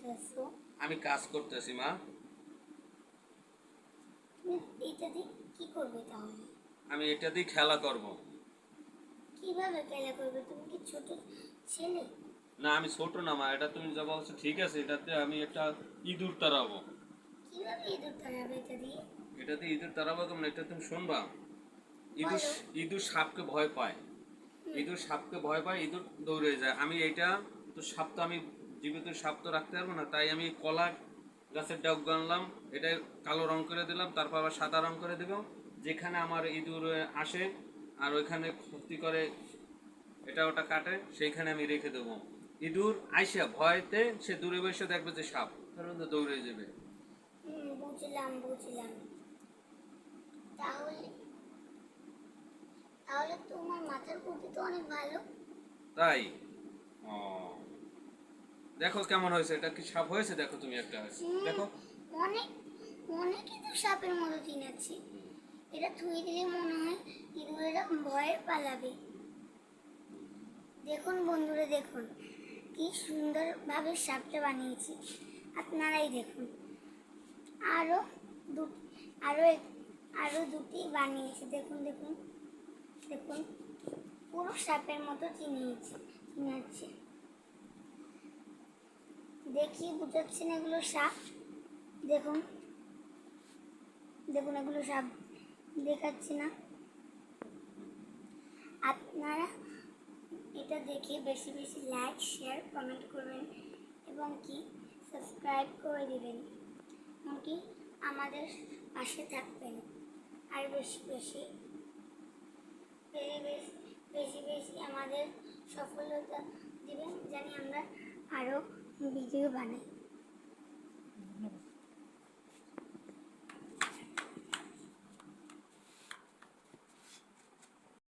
করতেছো? আমি কাজ করতেছি মা। তুমি এটা দিয়ে কি করবে তাহলে? আমি এটা দিয়ে খেলা করব। কিভাবে খেলা করবে? তুমি কি ছোট ছেলে? না আমি ছোট না মা, এটা তুমি যা বলছো ঠিক আছে, এটাতে আমি একটা ইঁদুর তাড়াবো। কিভাবে ইঁদুর তাড়াবে এটা দিয়ে? এটাতে ইঁদুর তাড়াবো কেমন এটা তুমি শুনবা। ইঁদুর বলো। ইঁদুর সাপকে ভয় পায়। ইঁদুর সাপকে ভয় পায়, ইঁদুর দৌড়ে যায়। আমি এইটা তো সাপ তো আমি জীবিত সাপ তো রাখতে পারবো না, তাই আমি কলা গাছের ডাক আনলাম, এটা কালো রং করে দিলাম, তারপর আবার সাদা রং করে দেব। যেখানে আমার ইঁদুর আসে আর ওইখানে ক্ষতি করে, এটা ওটা কাটে, সেইখানে আমি রেখে দেবো। ইঁদুর আইসা ভয়তে সে দূরে বসে দেখবে যে সাপ, তার মধ্যে দৌড়ে যাবে। বুঝলাম বুঝলাম। তাহলে তাহলে তোমার মাথার বুদ্ধি তো অনেক ভালো। তাই ও, দেখো কেমন হয়েছে, এটা কি সাপ হয়েছে? দেখো তুমি একটা হয়েছে দেখো। অনেক অনেকই তো সাপের মতো চিনাচ্ছি। এটা থুই দিলে মনে হয় ইঁদুরেরা ভয়ে পালাবে। দেখুন বন্ধুরা, দেখুন কি সুন্দরভাবে সাপটা বানিয়েছি। আপনারাই দেখুন। আরো দুটি আরো আরো দুটি বানিয়েছি। দেখুন দেখুন দেখুন, পুরো সাপের মতো চিনাচ্ছি। দেখি বুঝাচ্ছেন এগুলো সাপ। দেখুন দেখুন, এগুলো সাপ দেখাচ্ছি না? আপনারা এটা দেখে বেশি বেশি লাইক, শেয়ার, কমেন্ট করবেন এবং কি সাবস্ক্রাইব করে দিবেন, এমনকি আমাদের পাশে থাকবেন। আর বেশি বেশি বেশি বেশি আমাদের সফলতা দিবেন, জানি আমরা আরও ভিডিও বানাই।